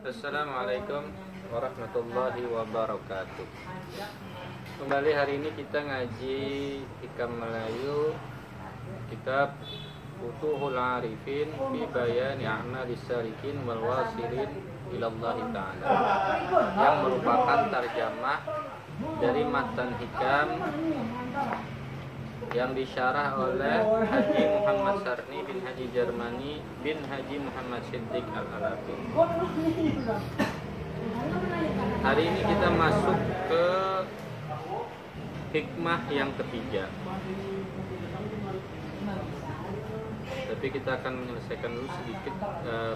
Assalamualaikum warahmatullahi wabarakatuh. Kembali hari ini kita ngaji Hikam Melayu kitab Futuhul Arifin fi Bayani A'malis Salikin wal Wasilin ilallahi ta'ala, yang merupakan tarjamah dari matan hikam yang disyarah oleh Haji Muhammad Sarni bin Haji Jarmani bin Haji Muhammad Siddiq Al-Alafi. Hari ini kita masuk ke hikmah yang ketiga. Tapi kita akan menyelesaikan dulu sedikit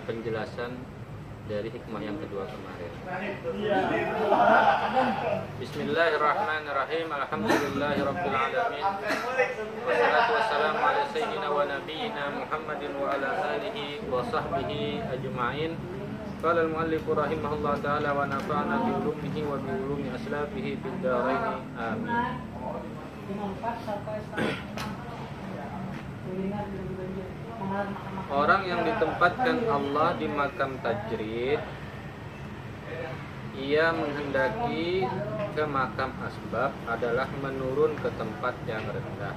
penjelasan dari hikmah yang kedua kemarin. Bismillahirrahmanirrahim. Alhamdulillahirabbil alamin. Wassalatu wassalamu ala sayyidina wa nabiyyina Muhammadin wa ala alihi wa sahbihi ajma'in. Qala al-muallif rahimahullah ta'ala wa nafa'na bi ulumihi wa bi ulumi aslafihi fid dharain. Amin. Orang yang ditempatkan Allah di makam tajrid, ia menghendaki ke makam asbab adalah menurun ke tempat yang rendah.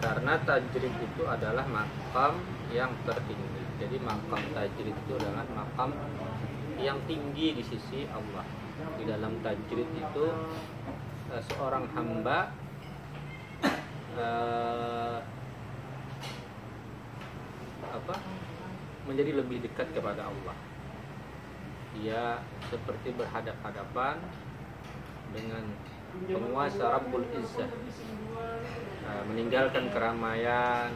Karena tajrid itu adalah makam yang tertinggi. Jadi makam tajrid itu adalah makam yang tinggi di sisi Allah. Di dalam tajrid itu seorang hamba menjadi lebih dekat kepada Allah. Dia seperti berhadap-hadapan dengan penguasa Rabbul Izzah, meninggalkan keramaian,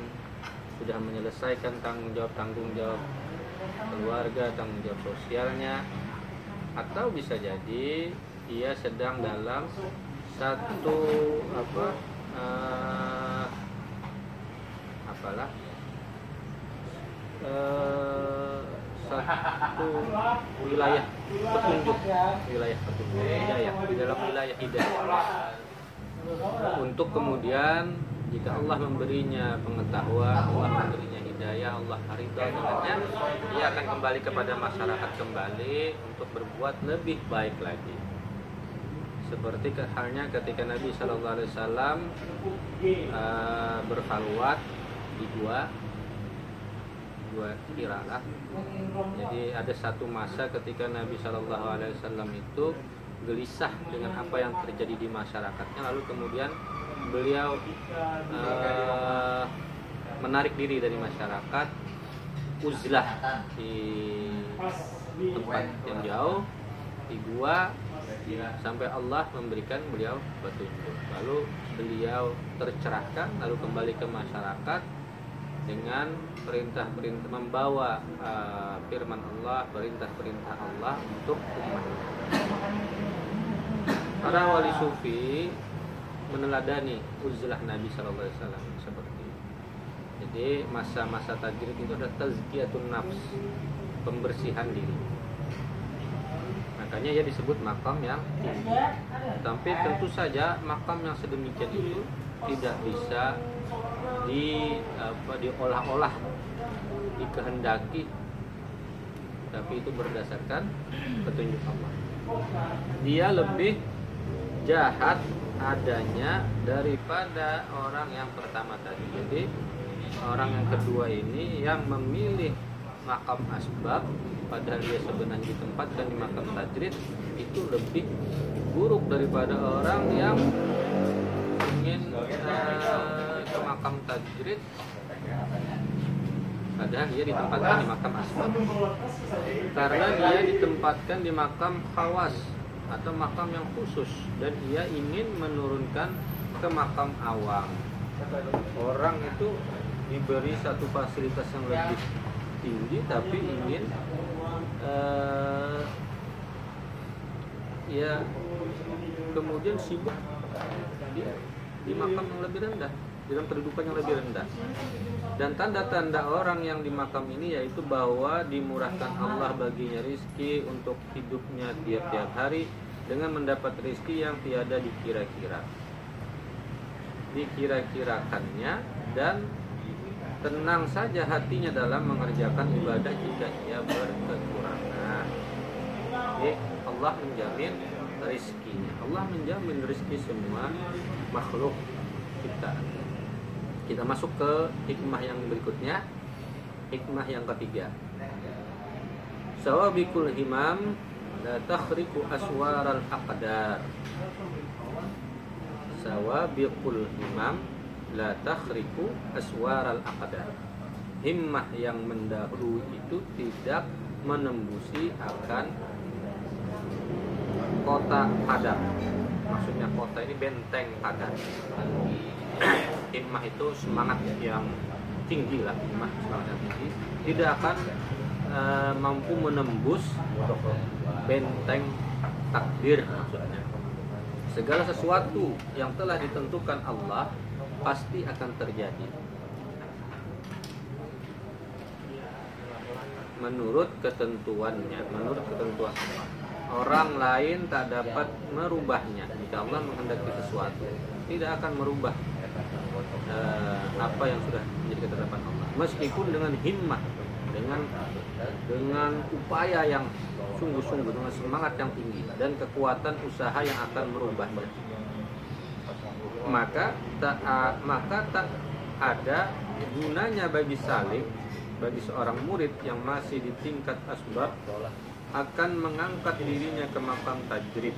sudah menyelesaikan tanggung jawab keluarga, tanggung jawab sosialnya, atau bisa jadi dia sedang dalam satu satu wilayah petunjuk, hidayah, di dalam wilayah hidayah, untuk kemudian jika Allah memberinya pengetahuan, Allah memberinya hidayah, Allah ridha dengannya, dia akan kembali kepada masyarakat kembali untuk berbuat lebih baik lagi. Seperti halnya ketika Nabi SAW berkhalwat di gua Hira lah. Jadi ada satu masa ketika Nabi SAW itu gelisah dengan apa yang terjadi di masyarakatnya, lalu kemudian beliau menarik diri dari masyarakat, uzlah di tempat yang jauh di gua, sampai Allah memberikan beliau petunjuk. Lalu beliau tercerahkan, lalu kembali ke masyarakat dengan perintah-perintah, membawa firman Allah, perintah-perintah Allah untuk umat. Para wali sufi meneladani uzlah Nabi SAW seperti ini. Jadi masa-masa tajrid itu adalah tazkiyatun nafs, pembersihan diri. Makanya ia disebut makam yang tinggi. Tapi tentu saja makam yang sedemikian itu tidak bisa diolah-olah, dikehendaki, tapi itu berdasarkan petunjuk Allah. Dia lebih jahat adanya daripada orang yang pertama tadi. Jadi orang yang kedua ini yang memilih makam asbab, padahal dia sebenarnya ditempatkan di makam tajrid, itu lebih buruk daripada orang yang ingin ke makam tajrid padahal dia ditempatkan di makam asbab. Karena dia ditempatkan di makam khawas atau makam yang khusus, dan ia ingin menurunkan ke makam awam. Orang itu diberi satu fasilitas yang lebih tinggi tapi ingin kemudian sibuk di makam yang lebih rendah, dalam kedudukan yang lebih rendah. Dan tanda-tanda orang yang di makam ini yaitu bahwa dimurahkan Allah baginya rizki untuk hidupnya tiap-tiap hari dengan mendapat rizki yang tiada dikira-kirakannya, dan tenang saja hatinya dalam mengerjakan ibadah jika ia berkekurangan. Jadi Allah menjamin rizkinya. Allah menjamin rizki semua makhluk kita. Kita masuk ke hikmah yang berikutnya. Hikmah yang ketiga. Sawabikul himam la takhriqu aswaral aqdar. Sawabikul himam la takhriqu aswaral aqdar. Himmah yang mendahului itu tidak menembusi akan kota padat. Maksudnya kota ini benteng padat. Himmah itu semangat yang tinggi lah, himmah semangat yang tinggi tidak akan mampu menembus benteng takdir. Maksudnya segala sesuatu yang telah ditentukan Allah pasti akan terjadi menurut ketentuannya, menurut ketentuan Allah. Orang lain tak dapat merubahnya. Jika Allah menghendaki sesuatu, tidak akan merubah apa yang sudah menjadi ketetapan Allah. Meskipun dengan himmah, dengan upaya yang sungguh-sungguh, dengan semangat yang tinggi dan kekuatan usaha yang akan merubahnya, maka tak ada gunanya bagi salik, bagi seorang murid yang masih di tingkat asbab akan mengangkat dirinya ke makam tajrib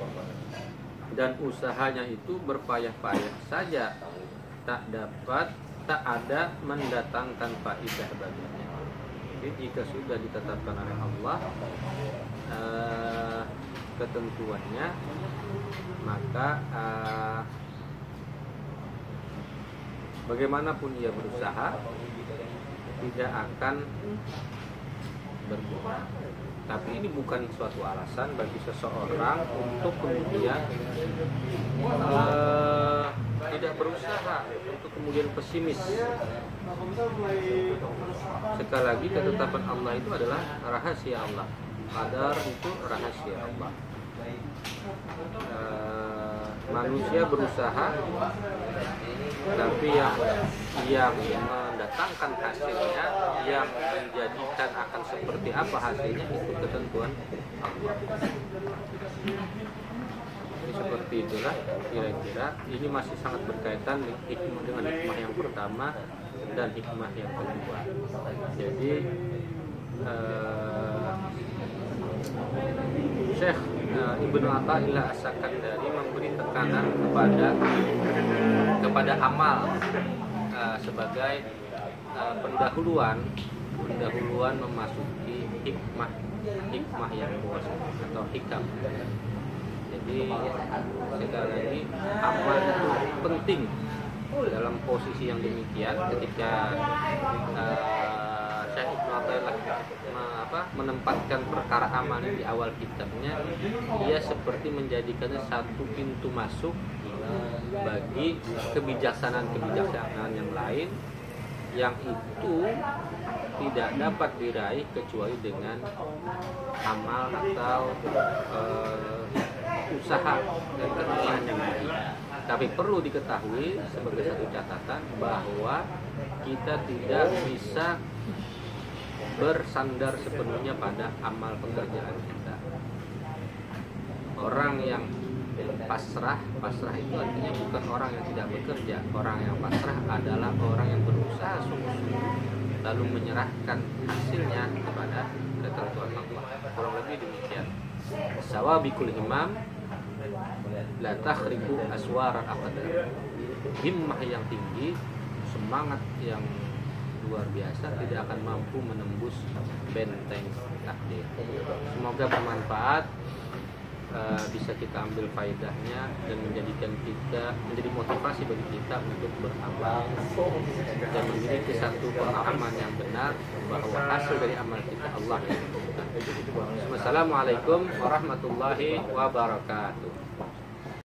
dan usahanya itu berpayah-payah saja tak ada mendatangkan faidah baginya. Jadi jika sudah ditetapkan oleh Allah ketentuannya, maka bagaimanapun ia berusaha tidak akan berguna. Tapi ini bukan suatu alasan bagi seseorang untuk kemudian tidak berusaha, untuk kemudian pesimis. Sekali lagi, ketetapan Allah itu adalah rahasia Allah. Qadar itu rahasia Allah. Manusia berusaha, tapi yang mendatangkan hasilnya, yang menjadikan akan seperti apa hasilnya, itu ketentuan Allah. Ini seperti itulah kira-kira. Ini masih sangat berkaitan dengan hikmah yang pertama dan hikmah yang kedua. Jadi Syekh Ibnu Athaillah As-Sakandari memberi tekanan kepada amal sebagai pendahuluan memasuki hikmah yang luas atau hikam. Jadi sekali lagi, amal itu penting dalam posisi yang demikian. Ketika Syekh Ibnu Athaillah menempatkan perkara amal di awal kitabnya, ia seperti menjadikannya satu pintu masuk bagi kebijaksanaan yang lain, yang itu tidak dapat diraih kecuali dengan amal atau usaha dan keteguhan yang tinggi. Tapi perlu diketahui sebagai satu catatan bahwa kita tidak bisa bersandar sepenuhnya pada amal pekerjaan kita. Orang yang pasrah itu artinya bukan orang yang tidak bekerja. Orang yang pasrah adalah orang yang berusaha sungguh-sungguh lalu menyerahkan hasilnya kepada ketentuan Allah. Kurang lebih demikian. Sawabikul himam la takhriqu aswaral aqdar. Himmah yang tinggi, semangat yang luar biasa tidak akan mampu menembus benteng takdir. Semoga bermanfaat, bisa kita ambil faedahnya dan menjadikan kita menjadi motivasi bagi kita untuk beramal dan memiliki satu pemahaman yang benar bahwa hasil dari amal kita Allah yang tentukan. Wassalamualaikum warahmatullahi wabarakatuh.